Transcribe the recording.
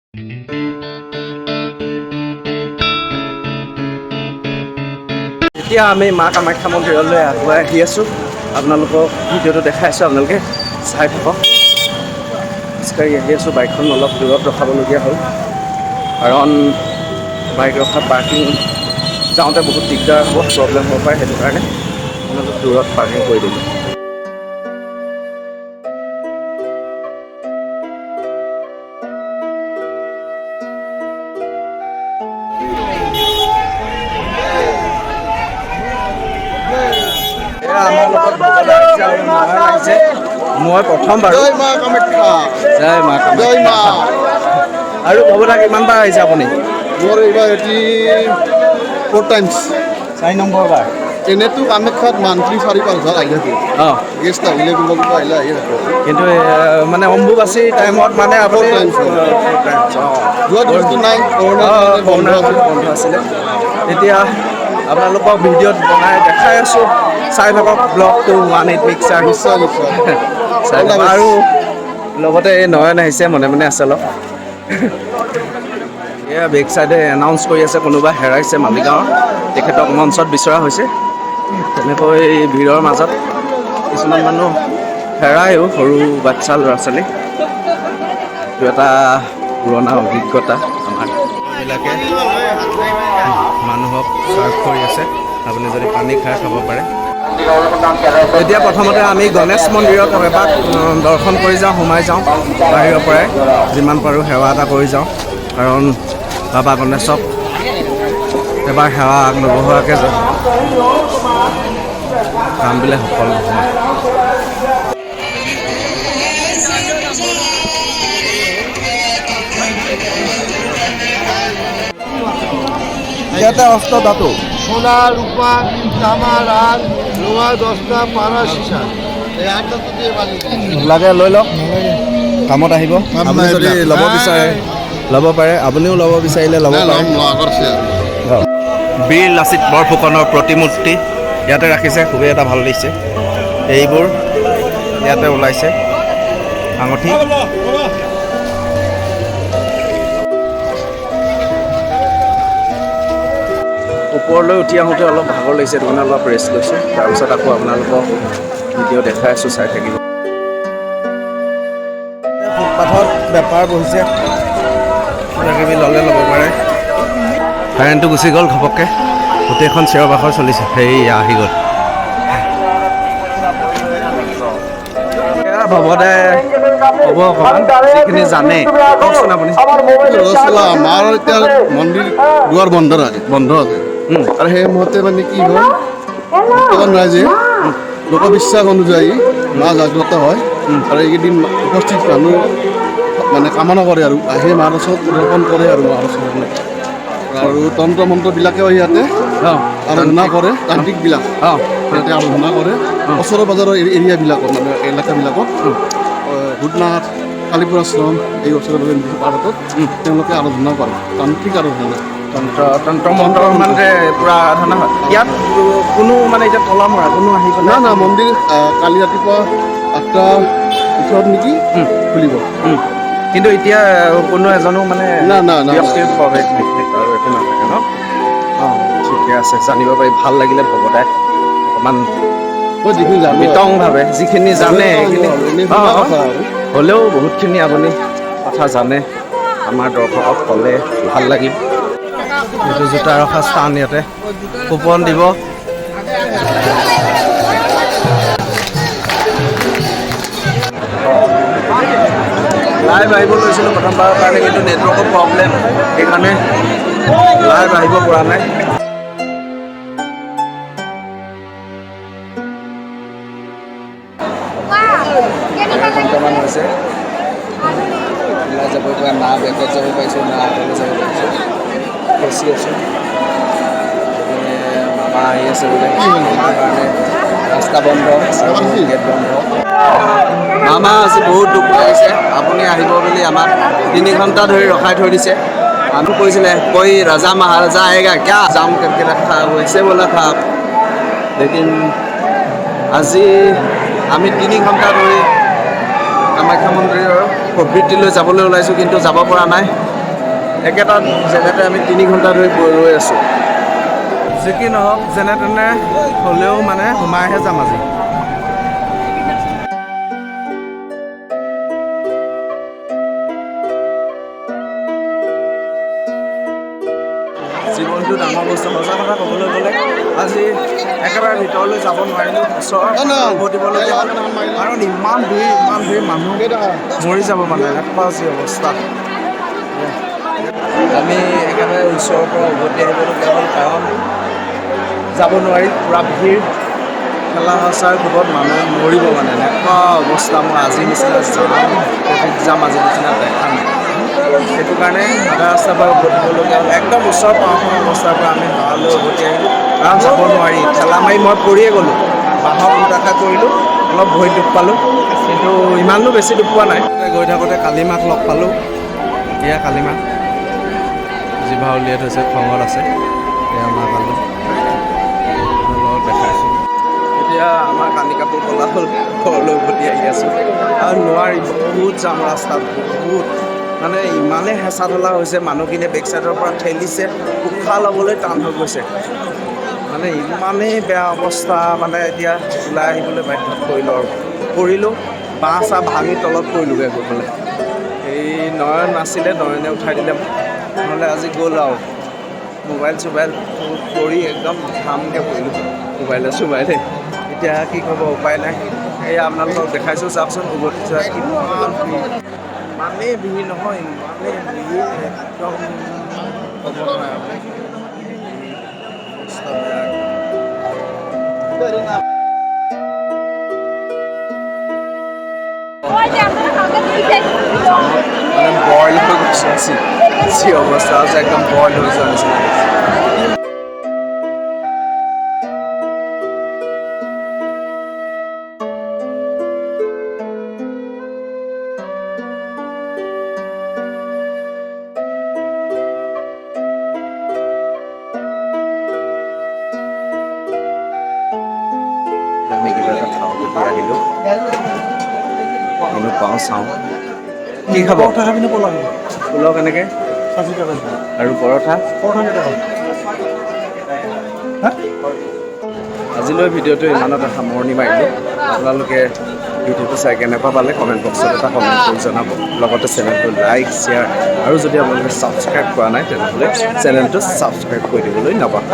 এতিয়া আমি মা কামাখ্যা মন্দিৰলৈ আগুৱাই আহি আছোঁ। আপোনালোকক ভিডিঅ'টো দেখাই আছোঁ, আপোনালোকে চাই থাকক। খোজকাঢ়ি আহি আছোঁ, বাইকখন অলপ দূৰত ৰখাবলগীয়া হ'ল কাৰণ বাইক ৰখা পাৰ্কিং যাওঁতে বহুত দিগদাৰ হ'ব, প্ৰব্লেম হ'ব পাৰে, সেইটো কাৰণে অলপ দূৰত পাৰ্কিং কৰি দিলোঁ। মই প্ৰথম বাৰু জয় মা কামাখ্যা, জয় মা জয় মা। আৰু ভৱতা কিমানবাৰ আহিছে আপুনি? মোৰ এইবাৰ এটি 4 টাইমছ। 4 নম্বৰ বাৰ। এনেতো কামাখ্যাত মান্থলি 4-5 হাজাৰ আহি থাকে। অঁ, গেষ্ট আহিলে কোনোবা আহিলে আহি থাকে। কিন্তু মানে অম্বুবাচী টাইমত মানে আপুনি যোৱা বস্তু নাই, বন্ধ আছিলে। এতিয়া আপোনালোকক ভিডিঅ'ত বনাই দেখাই আছোঁ, চাই থাকক ব্লগটো 1-8 পিকচাৰ নিশ্চয় নিশ্চয়। চাই থাকক। আৰু লগতে এই নয়ন আহিছে, মনে মনে আছে অলপ। এয়া বেক চাইডে এনাউন্স কৰি আছে কোনোবা হেৰাইছে মালিগাঁৱৰ, তেখেতক মঞ্চত বিচৰা হৈছে। তেনেকৈ ভিৰৰ মাজত কিছুমান মানুহ হেৰায়ো, সৰু বাচ্চা ল'ৰা ছোৱালী। এইটো এটা পুৰণা অভিজ্ঞতা আমাৰ। বিলাকে মানুহক চাৰ্ভ কৰি আছে, আপুনি যদি পানী খাই খাব পাৰে। এতিয়া প্ৰথমতে আমি গণেশ মন্দিৰত এপাক দৰ্শন কৰি যাওঁ, সোমাই যাওঁ বাহিৰৰ পৰাই, যিমান পাৰোঁ সেৱা এটা কৰি যাওঁ, কাৰণ বাবা গণেশক এবাৰ সেৱা আগনবঢ়োৱাকৈ কামবিলাক সফল নহয়। ইয়াতে অস্ত ধাতু, সোনা, রূপা, তামা, রাজ, লোহা, দস্তা, পাড়া, সীসা। এই 8টা দিয়ে বানিয়ে লাগে লৈ লওক, কামত আহিব। আপুনি যদি ল'ব বিচাৰে ল'ব পাৰে, আপুনিও ল'ব বিচাৰিলে ল'ব পাৰে। বীৰ লাচিত বৰফুকনৰ প্ৰতিমূৰ্তি ইয়াতে ৰাখিছে, খুবেই এটা ভাল লাগিছে। এইবোৰ ইয়াতে ওলাইছে আঙুঠি। ওপৰলৈ উঠি আহোঁতে অলপ ভাগৰ লাগিছে, সেইটো কাৰণে অলপ ৰেষ্ট লৈছোঁ। তাৰপিছত আকৌ আপোনালোকক ভিডিঅ' দেখাই আছোঁ, চাই থাকিব। ফুটপাথত বেপাৰ বহিছে, কিবাকিবি ল'লে ল'ব পাৰে। কাৰেণ্টটো গুচি গ'ল ঘপককৈ, গোটেইখন চিঞৰ বাখৰ চলিছে। সেয়া আহি গ'ল। ভৱতে হ'ব অকণমান যিখিনি জানে কওকচোন আপুনি। আমাৰ এতিয়া মন্দিৰ দুৱাৰ বন্ধ আছে, আৰু সেই মুহূৰ্তে মানে কি হয়, বৰ্তমান ৰাইজে লোকবিশ্বাস অনুযায়ী মা জাগ্ৰত হয়, আৰু এইকেইদিন উপস্থিত মানুহ মানে কামনা কৰে আৰু আহি মাৰ ওচৰত দৰ্শন কৰে আৰু মাৰ ওচৰত। আৰু তন্ত্ৰ মন্ত্ৰবিলাকেও ইয়াতে আৰাধনা কৰে, তান্ত্ৰিকবিলাক ইয়াতে আৰাধনা কৰে। ওচৰৰ পাজৰৰ এৰিয়াবিলাকত, মানে এলেকাবিলাকত ভূতনাথ, কালিপুৰাশ্ৰম, এই ওচৰৰ পাৰ্টত তেওঁলোকে আৰাধনা কৰে, তান্ত্ৰিক আৰাধনা। তন্ত্ৰ মন্ত্ৰ মানে পূৰা আৰাধনা হয় ইয়াত। কোনো মানে এতিয়া তলা মৰা কোনো আহি পেলাই না, মন্দিৰ কালি ৰাতিপুৱা 8টা ওচৰত নেকি খুলিব। কিন্তু এতিয়া কোনো এজনো মানে ব্যক্তিৰ প্ৰৱেশ নিষেধ আৰু একো নাথাকে ন? অঁ, ঠিকে আছে, জানিব পাৰি ভাল লাগিলে। ভৱতাই অকণমান বিতংভাৱে যিখিনি জানে সেইখিনি, হ'লেও বহুতখিনি আপুনি কথা জানে, আমাৰ দৰ্শকক ক'লে ভাল লাগিল। এইটো জোতা ৰখা স্থান, ইয়াতে কুপন দিব। লাইভ আহিব লৈছিলোঁ প্ৰথমবাৰৰ কাৰণে, কিন্তু নেটৱৰ্কৰ প্ৰব্লেম, সেইকাৰণে লাইভ আহিব পৰা নাই। ঘণ্টামান হৈছে ওলাই যাব পৰা, না বেগত যাব পাৰিছোঁ, না আগলৈ যাব পাৰিছোঁ, ফচি আছোঁ। মামা আহি আছে বোলে, মামাৰ কাৰণে ৰাস্তা বন্ধ, গেট বন্ধ। মামা আজি বহুত দুখ লাগিছে, আপুনি আহিব বুলি আমাক 3 ঘণ্টা ধৰি ৰখাই থৈ দিছে। মানুহ কৈছিলে কৈ ৰাজা মহাৰাজা আয়েগা ক্যা জাম करके रखा वैसे बोला था, लेकिन আজি আমি 3 ঘণ্টা ধৰি কামাখ্যা মন্দিৰৰ প্ৰবৃত্তিলৈ যাবলৈ ওলাইছোঁ, কিন্তু যাব পৰা নাই। একেটা জেগাতে আমি 3 ঘণ্টা ধৰি ৰৈ আছোঁ। যি কি নহওক যেনে তেনে হ'লেও মানে সোমাইহে যাম আজি। জীৱনটো ডাঙৰ বস্তু। সঁচা কথা ক'বলৈ গ'লে আজি একেবাৰে ভিতৰলৈ যাব নোৱাৰিলোঁ, ওচৰত উভতিবলগীয়া হ'ল। কাৰণ ইমান ভিৰ মানুহ মৰি যাব মানে এনেকুৱা যি অৱস্থা। আমি একেবাৰে ওচৰৰ পৰা উভতি আহিবলগীয়া হ'ল কাৰণ যাব নোৱাৰি, পূৰা ভিৰ, ঠেলা হেঁচাৰ কোবত মানুহ মৰিব মানে এনেকুৱা অৱস্থা। মই আজিৰ নিচিনা ট্ৰেফিক জাম আজিৰ নিচিনা দেখা নাই। সেইটো কাৰণে আধা ৰাস্তাৰ পৰা উভতিবলগীয়া হ'ল। একদম ওচৰ পাওঁখন অৱস্থাৰ পৰা আমি হাৱালৈ উভতি আহিলোঁ কাৰণ যাব নোৱাৰি। ঠেলা মাৰি মই পৰিয়ে গ'লোঁ, বাঁহৰ খুটা কৰিলোঁ, অলপ ভৰিত দুখ পালোঁ, কিন্তু ইমানো বেছি দুখ পোৱা নাই। গৈ থাকোঁতে কালিমাক লগ পালোঁ। এয়া কালিমা জিভা উলিয়াই থৈছে, খঙত আছে। এয়া মা কালি লগত দেখাইছোঁ। এতিয়া আমাৰ কানি কাপোৰ কলা হ'ল, ঘৰলৈ উভতি আহি আছোঁ আৰু নোৱাৰি, বহুত যাম ৰাস্তাত, বহুত মানে ইমানেই হেঁচা ঠেলা হৈছে, মানুহখিনিয়ে বেক চাইডৰ পৰা ঠেলিছে, উশাহ ল'বলৈ টান হৈ গৈছে। মানে ইমানেই বেয়া অৱস্থা, মানে এতিয়া ওলাই আহিবলৈ বাধ্যত পৰিলোঁ আৰু পৰিলোঁ, বাঁহ চাহ ভাঙি তলত পৰিলোঁগৈ গৈ পেলাই। এই নয়ন নাছিলে, নয়নে উঠাই দিলে, নহ'লে আজি গ'ল আৰু। মোবাইল চোবাইল পৰি একদম ধামকৈ পৰিলোঁ মোবাইলে। এতিয়া কি ক'ব, উপায় নাই। এয়া আপোনালোকক দেখাইছোঁ, চাওকচোন উভতি যোৱা কিমান ভিৰ। ইমানেই ভিৰ নহয়, ইমানেই ভিৰ একদম ক'ব নোৱাৰে আপুনি। অৱস্থা বেয়া। মানে বইল হৈ গৈছে আজি, যি অৱস্থা আছে একদম বইল হৈ যোৱা নিচিনা। আমি কিবা এটা খাওঁ বুলি আহিলোঁ, কিনো পাওঁ চাওঁ। কি খাব? পোলাও কেনেকৈ? আৰু পৰঠা? আজিলৈ ভিডিঅ'টো ইমানতে সামৰণি মাৰিলোঁ। আপোনালোকে ভিডিঅ'টো চাই কেনেকুৱা পালে কমেণ্ট বক্সত এটা কমেণ্ট কৰি জনাব। লগতে চেনেলটো লাইক, শ্বেয়াৰ আৰু যদি আপোনালোকে ছাবস্ক্ৰাইব কৰা নাই তেনেহ'লে চেনেলটো ছাবস্ক্ৰাইব কৰি দিবলৈ নাপাহৰিব।